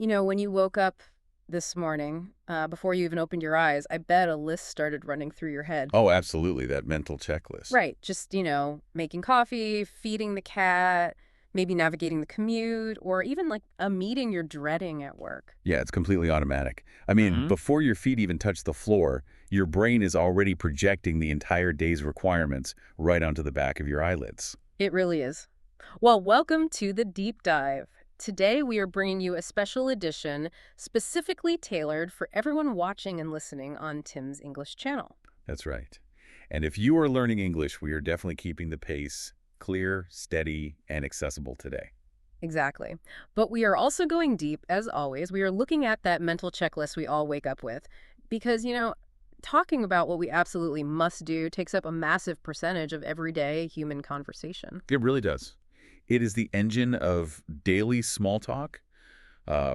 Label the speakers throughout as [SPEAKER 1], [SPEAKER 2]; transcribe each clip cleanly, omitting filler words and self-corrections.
[SPEAKER 1] When you woke up this morning, before you even opened your eyes, I bet a list started running through your head.
[SPEAKER 2] Oh, absolutely, that mental checklist.
[SPEAKER 1] Right. Just, making coffee, feeding the cat, maybe navigating the commute, or even like a meeting you're dreading at work.
[SPEAKER 2] Yeah, it's completely automatic. I mean,
[SPEAKER 3] Hmm.
[SPEAKER 2] before your feet even touch the floor, your brain is already projecting the entire day's requirements right onto the back of your eyelids.
[SPEAKER 1] It really is. Well, welcome to the deep dive. Today, we are bringing you a special edition specifically tailored for everyone watching and listening on Tim's English channel.
[SPEAKER 2] That's right. And if you are learning English, we are definitely keeping the pace clear, steady, and accessible today.
[SPEAKER 1] Exactly. But we are also going deep, as always. We are looking at that mental checklist we all wake up with. Because, talking about what we absolutely must do takes up a massive percentage of everyday human conversation.
[SPEAKER 2] It really does. It is the engine of daily small talk,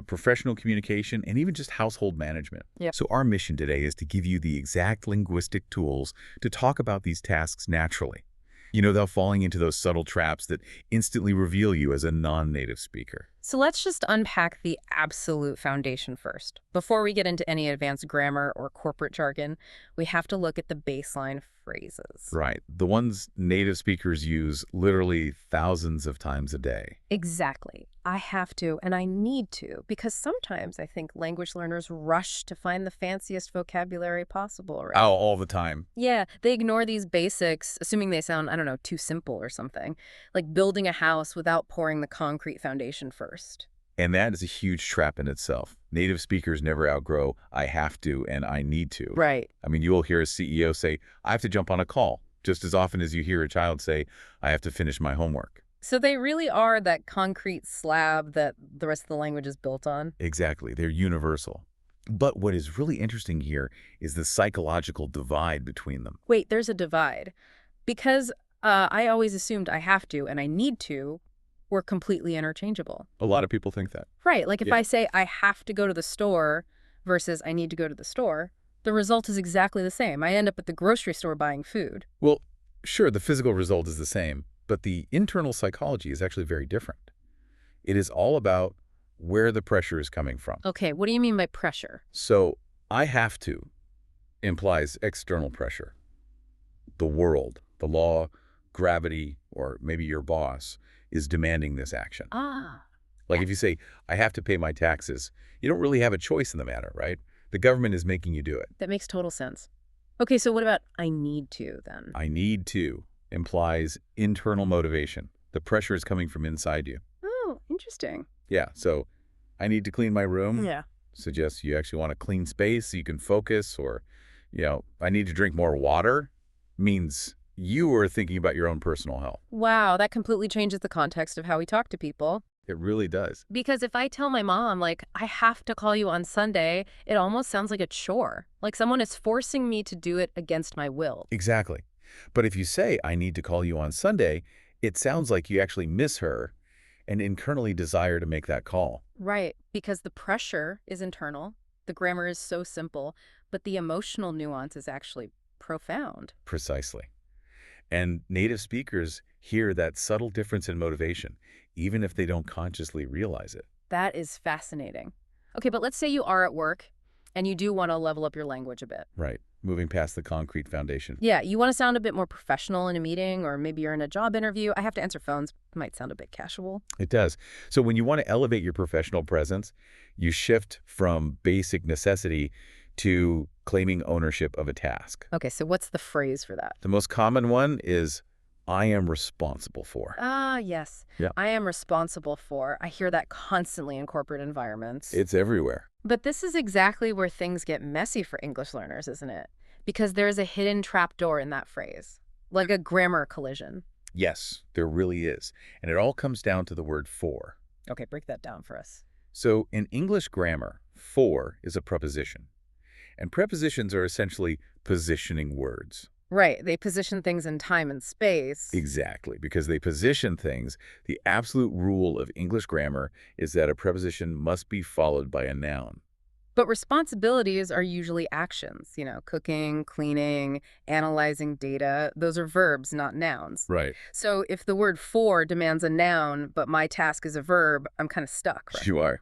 [SPEAKER 2] professional communication, and even just household management.
[SPEAKER 1] Yep.
[SPEAKER 2] So our mission today is to give you the exact linguistic tools to talk about these tasks naturally. Without falling into those subtle traps that instantly reveal you as a non-native speaker.
[SPEAKER 1] So let's just unpack the absolute foundation first. Before we get into any advanced grammar or corporate jargon, we have to look at the baseline phrases.
[SPEAKER 2] Right. The ones native speakers use literally thousands of times a day.
[SPEAKER 1] Exactly. I have to and I need to because sometimes I think language learners rush to find the fanciest vocabulary possible, right?
[SPEAKER 2] Oh, all the time.
[SPEAKER 1] Yeah, they ignore these basics, assuming they sound, I don't know, too simple or something. Like building a house without pouring the concrete foundation first.
[SPEAKER 2] And that is a huge trap in itself. Native speakers never outgrow I have to and I need to.
[SPEAKER 1] Right.
[SPEAKER 2] I mean, you will hear a CEO say, I have to jump on a call, just as often as you hear a child say, I have to finish my homework.
[SPEAKER 1] So they really are that concrete slab that the rest of the language is built on?
[SPEAKER 2] Exactly. They're universal. But what is really interesting here is the psychological divide between them.
[SPEAKER 1] Wait, there's a divide. Because I always assumed I have to and I need to were completely interchangeable.
[SPEAKER 2] A lot of people think that.
[SPEAKER 1] Right, like if
[SPEAKER 2] Yeah.
[SPEAKER 1] I say I have to go to the store versus I need to go to the store, the result is exactly the same. I end up at the grocery store buying food.
[SPEAKER 2] Well, sure, the physical result is the same, but the internal psychology is actually very different. It is all about where the pressure is coming from.
[SPEAKER 1] Okay, what do you mean by pressure?
[SPEAKER 2] So, I have to implies external pressure. The world, the law, gravity, or maybe your boss is demanding this action.
[SPEAKER 1] Ah,
[SPEAKER 2] Like if you say, I have to pay my taxes, you don't really have a choice in the matter, right? The government is making you do it.
[SPEAKER 1] that makes total sense. Okay, so what about I need to then?
[SPEAKER 2] I need to implies internal motivation. The pressure is coming from inside you.
[SPEAKER 1] Oh, interesting.
[SPEAKER 2] Yeah, so I need to clean my room.
[SPEAKER 1] Yeah.
[SPEAKER 2] Suggests you actually want a clean space so you can focus, or, I need to drink more water means you are thinking about your own personal health.
[SPEAKER 1] Wow, that completely changes the context of how we talk to people.
[SPEAKER 2] It really does.
[SPEAKER 1] Because if I tell my mom, like, I have to call you on Sunday, it almost sounds like a chore. Like someone is forcing me to do it against my will.
[SPEAKER 2] Exactly. But if you say, I need to call you on Sunday, it sounds like you actually miss her and internally desire to make that call.
[SPEAKER 1] Right, because the pressure is internal, the grammar is so simple, but the emotional nuance is actually profound.
[SPEAKER 2] Precisely. And native speakers hear that subtle difference in motivation, even if they don't consciously realize it.
[SPEAKER 1] That is fascinating. Okay, but let's say you are at work and you do want to level up your language a bit.
[SPEAKER 2] Right. Moving past the concrete foundation.
[SPEAKER 1] Yeah, you want to sound a bit more professional in a meeting, or maybe you're in a job interview. I have to answer phones. Might sound a bit casual.
[SPEAKER 2] It does. So when you want to elevate your professional presence, you shift from basic necessity to claiming ownership of a task.
[SPEAKER 1] Okay, so what's the phrase for that?
[SPEAKER 2] The most common one is, I am responsible for.
[SPEAKER 1] Ah, yes.
[SPEAKER 2] Yeah.
[SPEAKER 1] I am responsible for. I hear that constantly in corporate environments.
[SPEAKER 2] It's everywhere.
[SPEAKER 1] But this is exactly where things get messy for English learners, isn't it? Because there's a hidden trapdoor in that phrase, like a grammar collision.
[SPEAKER 2] Yes, there really is. And it all comes down to the word for.
[SPEAKER 1] Okay, break that down for us.
[SPEAKER 2] So in English grammar, for is a preposition. And prepositions are essentially positioning words.
[SPEAKER 1] Right, they position things in time and space.
[SPEAKER 2] Exactly, because they position things. The absolute rule of English grammar is that a preposition must be followed by a noun.
[SPEAKER 1] But responsibilities are usually actions, cooking, cleaning, analyzing data. Those are verbs, not nouns.
[SPEAKER 2] Right.
[SPEAKER 1] So if the word for demands a noun, but my task is a verb, I'm kind of stuck, right?
[SPEAKER 2] You are.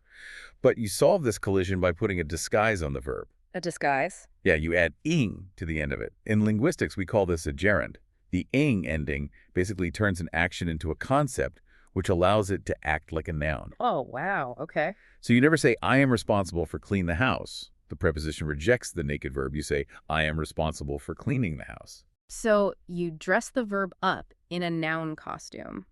[SPEAKER 2] But you solve this collision by putting a disguise on the verb.
[SPEAKER 1] A disguise.
[SPEAKER 2] Yeah, you add ing to the end of it. In linguistics, we call this a gerund. The ing ending basically turns an action into a concept, which allows it to act like a noun.
[SPEAKER 1] Oh, wow. Okay.
[SPEAKER 2] So you never say, I am responsible for cleaning the house. The preposition rejects the naked verb. You say, I am responsible for cleaning the house.
[SPEAKER 1] So you dress the verb up in a noun costume.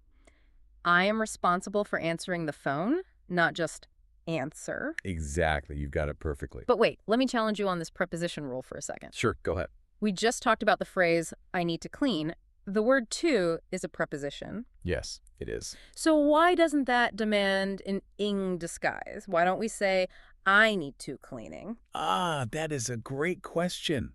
[SPEAKER 1] I am responsible for answering the phone, not just answer.
[SPEAKER 2] Exactly. You've got it perfectly.
[SPEAKER 1] But wait, let me challenge you on this preposition rule for a second.
[SPEAKER 2] Sure, go ahead.
[SPEAKER 1] We just talked about the phrase, I need to clean. The word to is a preposition.
[SPEAKER 2] Yes, it is.
[SPEAKER 1] So why doesn't that demand an ing disguise? Why don't we say, I need to cleaning?
[SPEAKER 2] Ah, that is a great question.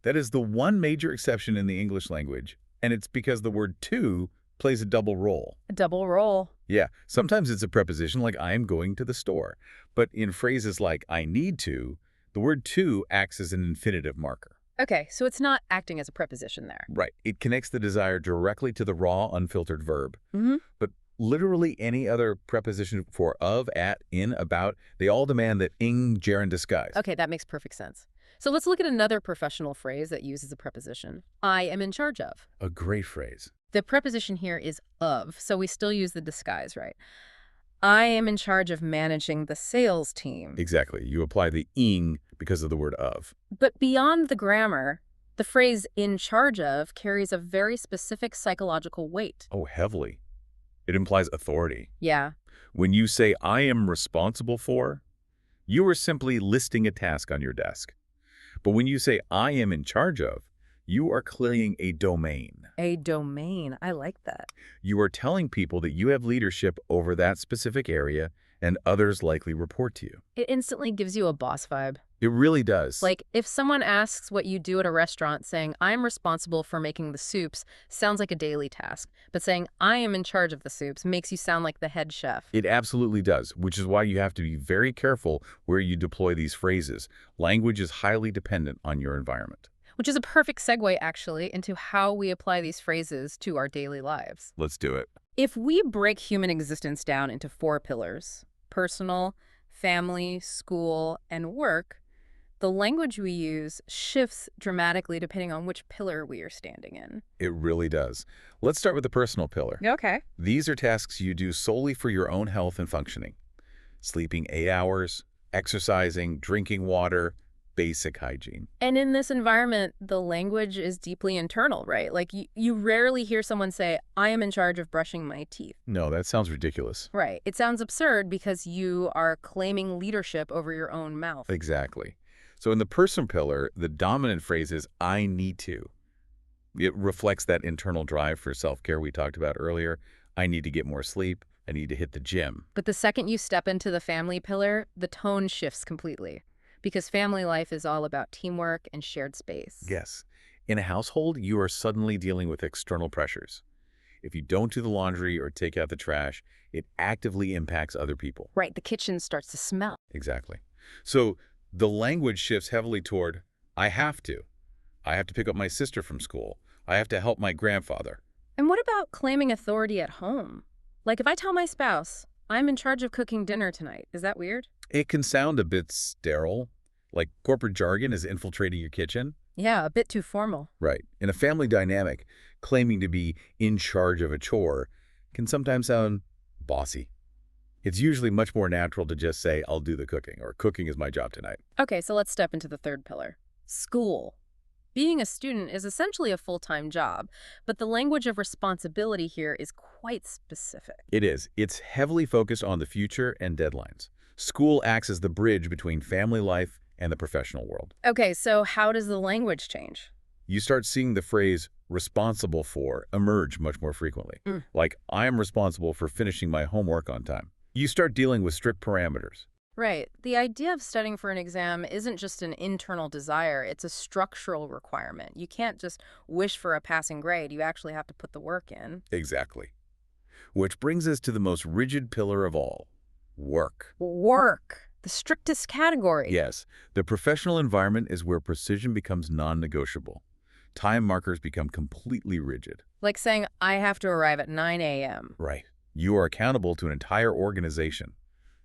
[SPEAKER 2] That is the one major exception in the English language, and it's because the word to plays a double role.
[SPEAKER 1] A double role.
[SPEAKER 2] Yeah, sometimes it's a preposition like I am going to the store, but in phrases like I need to, the word to acts as an infinitive marker.
[SPEAKER 1] Okay, so it's not acting as a preposition there.
[SPEAKER 2] Right. It connects the desire directly to the raw, unfiltered verb.
[SPEAKER 1] Mm-hmm.
[SPEAKER 2] But literally any other preposition for of, at, in, about, they all demand that ing, gerund, disguise.
[SPEAKER 1] Okay, that makes perfect sense. So let's look at another professional phrase that uses a preposition. I am in charge of.
[SPEAKER 2] A great phrase.
[SPEAKER 1] The preposition here is of, so we still use the disguise, right? I am in charge of managing the sales team.
[SPEAKER 2] Exactly. You apply the ing because of the word of.
[SPEAKER 1] But beyond the grammar, the phrase in charge of carries a very specific psychological weight.
[SPEAKER 2] Oh, heavily. It implies authority.
[SPEAKER 1] Yeah.
[SPEAKER 2] When you say I am responsible for, you are simply listing a task on your desk. But when you say I am in charge of, you are claiming a domain.
[SPEAKER 1] A domain. I like that.
[SPEAKER 2] You are telling people that you have leadership over that specific area and others likely report to you.
[SPEAKER 1] It instantly gives you a boss vibe.
[SPEAKER 2] It really does.
[SPEAKER 1] Like, if someone asks what you do at a restaurant, saying, I'm responsible for making the soups, sounds like a daily task. But saying, I am in charge of the soups, makes you sound like the head chef.
[SPEAKER 2] It absolutely does, which is why you have to be very careful where you deploy these phrases. Language is highly dependent on your environment.
[SPEAKER 1] Which is a perfect segue, actually, into how we apply these phrases to our daily lives.
[SPEAKER 2] Let's do it.
[SPEAKER 1] If we break human existence down into 4 pillars, personal, family, school, and work, the language we use shifts dramatically depending on which pillar we are standing in.
[SPEAKER 2] It really does. Let's start with the personal pillar.
[SPEAKER 1] Okay.
[SPEAKER 2] These are tasks you do solely for your own health and functioning. Sleeping 8 hours, exercising, drinking water, basic hygiene.
[SPEAKER 1] And in this environment, the language is deeply internal, right? Like, you rarely hear someone say, I am in charge of brushing my teeth.
[SPEAKER 2] No, that sounds ridiculous.
[SPEAKER 1] Right. It sounds absurd because you are claiming leadership over your own mouth.
[SPEAKER 2] Exactly. So in the personal pillar, the dominant phrase is I need to. It reflects that internal drive for self-care we talked about earlier. I need to get more sleep. I need to hit the gym.
[SPEAKER 1] But the second you step into the family pillar, the tone shifts completely. Because family life is all about teamwork and shared space.
[SPEAKER 2] Yes. In a household, you are suddenly dealing with external pressures. If you don't do the laundry or take out the trash, it actively impacts other people.
[SPEAKER 1] Right, the kitchen starts to smell.
[SPEAKER 2] Exactly. So the language shifts heavily toward, I have to. I have to pick up my sister from school. I have to help my grandfather.
[SPEAKER 1] And what about claiming authority at home? Like if I tell my spouse, I'm in charge of cooking dinner tonight, is that weird?
[SPEAKER 2] It can sound a bit sterile, like corporate jargon is infiltrating your kitchen.
[SPEAKER 1] Yeah, a bit too formal.
[SPEAKER 2] Right. In a family dynamic, claiming to be in charge of a chore can sometimes sound bossy. It's usually much more natural to just say, I'll do the cooking, or cooking is my job tonight.
[SPEAKER 1] Okay, so let's step into the third pillar. School. Being a student is essentially a full-time job, but the language of responsibility here is quite specific.
[SPEAKER 2] It is. It's heavily focused on the future and deadlines. School acts as the bridge between family life and the professional world.
[SPEAKER 1] Okay, so how does the language change?
[SPEAKER 2] You start seeing the phrase responsible for emerge much more frequently. Like, I am responsible for finishing my homework on time. You start dealing with strict parameters.
[SPEAKER 1] Right. The idea of studying for an exam isn't just an internal desire, it's a structural requirement. You can't just wish for a passing grade, you actually have to put the work in.
[SPEAKER 2] Exactly. Which brings us to the most rigid pillar of all, work.
[SPEAKER 1] Work. The strictest category.
[SPEAKER 2] Yes, the professional environment is where precision becomes non-negotiable. Time markers become completely rigid.
[SPEAKER 1] Like saying, I have to arrive at 9 a.m.
[SPEAKER 2] Right. You are accountable to an entire organization.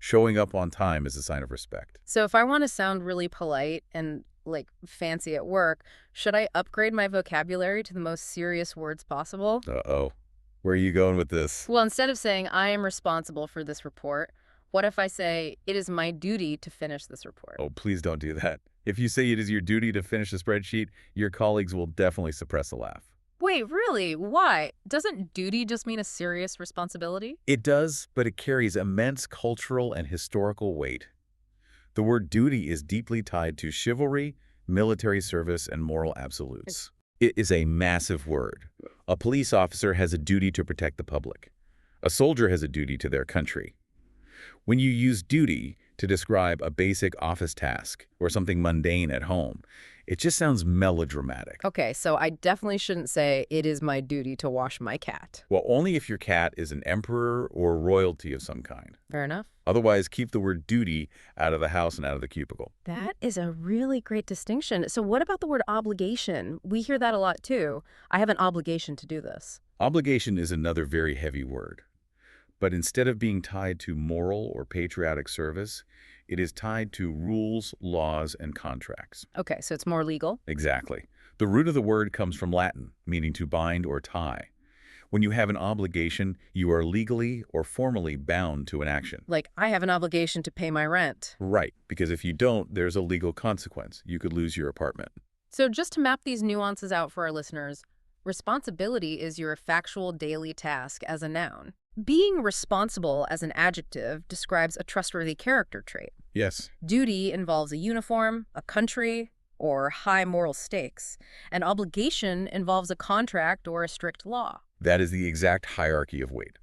[SPEAKER 2] Showing up on time is a sign of respect.
[SPEAKER 1] So if I want to sound really polite and like fancy at work, should I upgrade my vocabulary to the most serious words possible?
[SPEAKER 2] Uh-oh. Where are you going with this?
[SPEAKER 1] Well, instead of saying I am responsible for this report, what if I say it is my duty to finish this report?
[SPEAKER 2] Oh, please don't do that. If you say it is your duty to finish a spreadsheet, your colleagues will definitely suppress a laugh.
[SPEAKER 1] Wait, really? Why? Doesn't duty just mean a serious responsibility?
[SPEAKER 2] It does, but it carries immense cultural and historical weight. The word duty is deeply tied to chivalry, military service, and moral absolutes. It is a massive word. A police officer has a duty to protect the public. A soldier has a duty to their country. When you use duty to describe a basic office task or something mundane at home, it just sounds melodramatic.
[SPEAKER 1] Okay, so I definitely shouldn't say it is my duty to wash my cat.
[SPEAKER 2] Well, only if your cat is an emperor or royalty of some kind.
[SPEAKER 1] Fair enough.
[SPEAKER 2] Otherwise, keep the word duty out of the house and out of the cubicle.
[SPEAKER 1] That is a really great distinction. So what about the word obligation? We hear that a lot too. I have an obligation to do this.
[SPEAKER 2] Obligation is another very heavy word. But instead of being tied to moral or patriotic service, it is tied to rules, laws, and contracts.
[SPEAKER 1] Okay, so it's more legal.
[SPEAKER 2] Exactly. The root of the word comes from Latin, meaning to bind or tie. When you have an obligation, you are legally or formally bound to an action.
[SPEAKER 1] Like, I have an obligation to pay my rent.
[SPEAKER 2] Right, because if you don't, there's a legal consequence. You could lose your apartment.
[SPEAKER 1] So just to map these nuances out for our listeners, responsibility is your factual daily task as a noun. Being responsible as an adjective describes a trustworthy character trait.
[SPEAKER 2] Yes.
[SPEAKER 1] Duty involves a uniform, a country, or high moral stakes. And obligation involves a contract or a strict law.
[SPEAKER 2] That is the exact hierarchy of weight.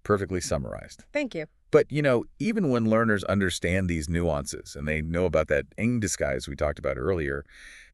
[SPEAKER 2] Perfectly summarized.
[SPEAKER 1] Thank you.
[SPEAKER 2] But, even when learners understand these nuances and they know about that ing disguise we talked about earlier,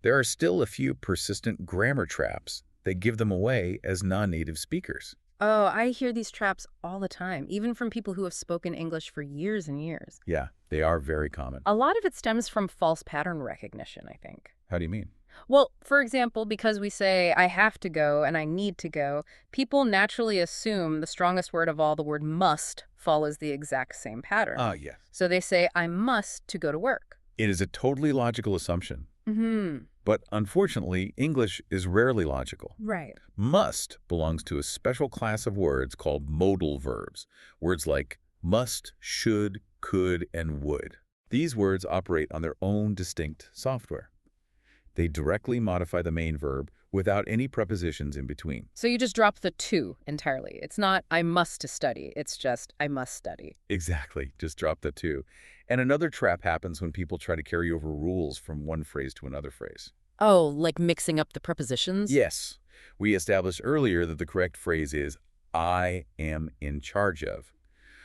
[SPEAKER 2] there are still a few persistent grammar traps that give them away as non-native speakers.
[SPEAKER 1] Oh, I hear these traps all the time, even from people who have spoken English for years and years.
[SPEAKER 2] Yeah, they are very common.
[SPEAKER 1] A lot of it stems from false pattern recognition, I think.
[SPEAKER 2] How do you mean?
[SPEAKER 1] Well, for example, because we say I have to go and I need to go, people naturally assume the strongest word of all, the word must, follows the exact same pattern.
[SPEAKER 2] Yes.
[SPEAKER 1] So they say I must to go to work.
[SPEAKER 2] It is a totally logical assumption. But unfortunately, English is rarely logical.
[SPEAKER 1] Right.
[SPEAKER 2] Must belongs to a special class of words called modal verbs. Words like must, should, could, and would. These words operate on their own distinct software. They directly modify the main verb without any prepositions in between.
[SPEAKER 1] So you just drop the to entirely. It's not I must to study. It's just I must study.
[SPEAKER 2] Exactly. Just drop the to. And another trap happens when people try to carry over rules from one phrase to another phrase.
[SPEAKER 1] Oh, like mixing up the prepositions?
[SPEAKER 2] Yes. We established earlier that the correct phrase is I am in charge of.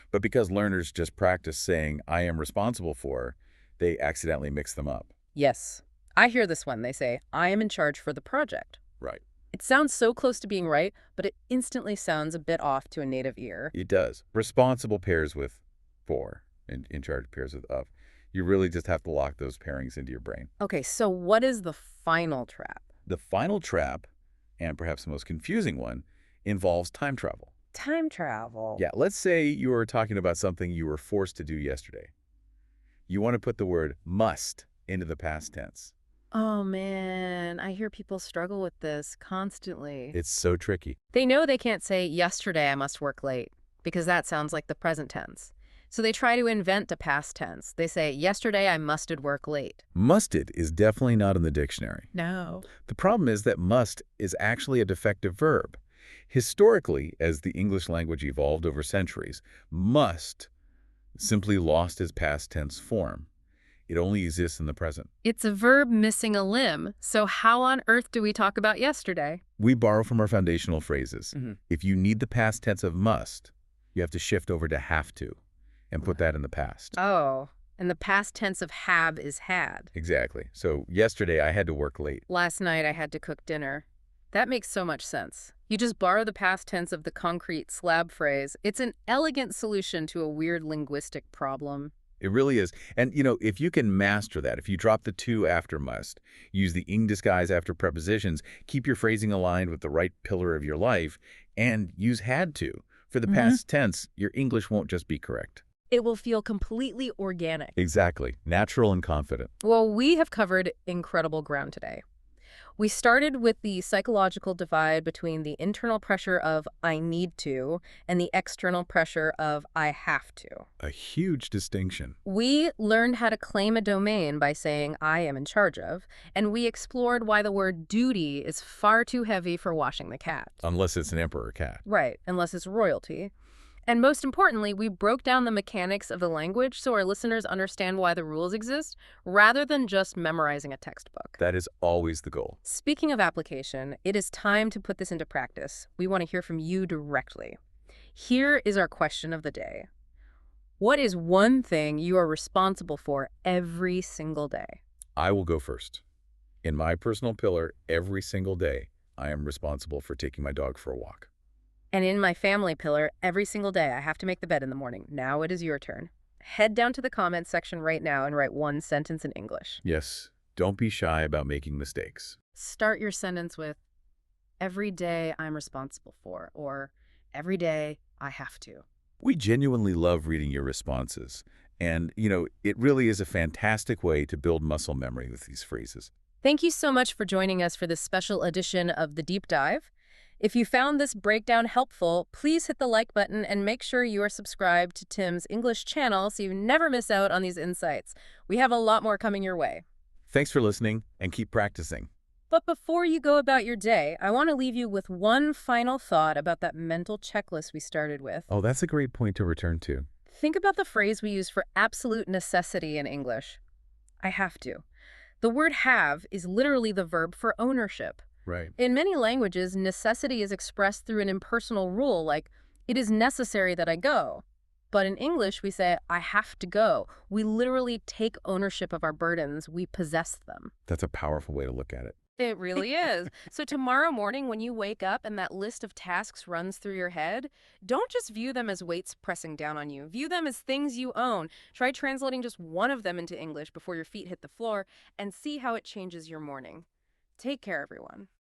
[SPEAKER 2] But because learners just practice saying I am responsible for, they accidentally mix them up.
[SPEAKER 1] Yes. I hear this one. They say, I am in charge for the project.
[SPEAKER 2] Right.
[SPEAKER 1] It sounds so close to being right, but it instantly sounds a bit off to a native ear.
[SPEAKER 2] It does. Responsible pairs with for, and in charge pairs with of. You really just have to lock those pairings into your brain.
[SPEAKER 1] Okay, so what is the final trap?
[SPEAKER 2] The final trap, and perhaps the most confusing one, involves time travel.
[SPEAKER 1] Time travel.
[SPEAKER 2] Yeah, let's say you were talking about something you were forced to do yesterday. You want to put the word must into the past tense.
[SPEAKER 1] Oh, man. I hear people struggle with this constantly.
[SPEAKER 2] It's so tricky.
[SPEAKER 1] They know they can't say, yesterday I must work late, because that sounds like the present tense. So they try to invent a past tense. They say, yesterday I musted work late.
[SPEAKER 2] Musted is definitely not in the dictionary.
[SPEAKER 1] No.
[SPEAKER 2] The problem is that must is actually a defective verb. Historically, as the English language evolved over centuries, must simply lost its past tense form. It only exists in the present.
[SPEAKER 1] It's a verb missing a limb, so how on earth do we talk about yesterday?
[SPEAKER 2] We borrow from our foundational phrases. If you need the past tense of must, you have to shift over to have to and put that in the past.
[SPEAKER 1] Oh, and the past tense of have is had.
[SPEAKER 2] Exactly. So yesterday I had to work late.
[SPEAKER 1] Last night I had to cook dinner. That makes so much sense. You just borrow the past tense of the concrete slab phrase. It's an elegant solution to a weird linguistic problem.
[SPEAKER 2] It really is. And, if you can master that, if you drop the to after must, use the ing disguise after prepositions, keep your phrasing aligned with the right pillar of your life, and use had to for the past tense, your English won't just be correct.
[SPEAKER 1] It will feel completely organic.
[SPEAKER 2] Exactly. Natural and confident.
[SPEAKER 1] Well, we have covered incredible ground today. We started with the psychological divide between the internal pressure of I need to and the external pressure of I have to.
[SPEAKER 2] A huge distinction.
[SPEAKER 1] We learned how to claim a domain by saying I am in charge of, and we explored why the word duty is far too heavy for washing the cat.
[SPEAKER 2] Unless it's an emperor cat.
[SPEAKER 1] Right, unless it's royalty. And most importantly, we broke down the mechanics of the language so our listeners understand why the rules exist, rather than just memorizing a textbook.
[SPEAKER 2] That is always the goal.
[SPEAKER 1] Speaking of application, it is time to put this into practice. We want to hear from you directly. Here is our question of the day. What is one thing you are responsible for every single day?
[SPEAKER 2] I will go first. In my personal pillar, every single day, I am responsible for taking my dog for a walk.
[SPEAKER 1] And in my family pillar, every single day I have to make the bed in the morning. Now it is your turn. Head down to the comments section right now and write one sentence in English.
[SPEAKER 2] Yes, don't be shy about making mistakes.
[SPEAKER 1] Start your sentence with, every day I'm responsible for, or every day I have to.
[SPEAKER 2] We genuinely love reading your responses. And, it really is a fantastic way to build muscle memory with these phrases.
[SPEAKER 1] Thank you so much for joining us for this special edition of The Deep Dive. If you found this breakdown helpful, please hit the like button and make sure you are subscribed to Tim's English channel so you never miss out on these insights. We have a lot more coming your way.
[SPEAKER 2] Thanks for listening, and keep practicing.
[SPEAKER 1] But before you go about your day, I want to leave you with one final thought about that mental checklist we started with.
[SPEAKER 2] Oh, that's a great point to return to.
[SPEAKER 1] Think about the phrase we use for absolute necessity in English. I have to. The word have is literally the verb for ownership.
[SPEAKER 2] Right.
[SPEAKER 1] In many languages, necessity is expressed through an impersonal rule like, it is necessary that I go. But in English, we say, I have to go. We literally take ownership of our burdens. We possess them.
[SPEAKER 2] That's a powerful way to look at it.
[SPEAKER 1] It really is. So tomorrow morning when you wake up and that list of tasks runs through your head, don't just view them as weights pressing down on you. View them as things you own. Try translating just one of them into English before your feet hit the floor and see how it changes your morning. Take care, everyone.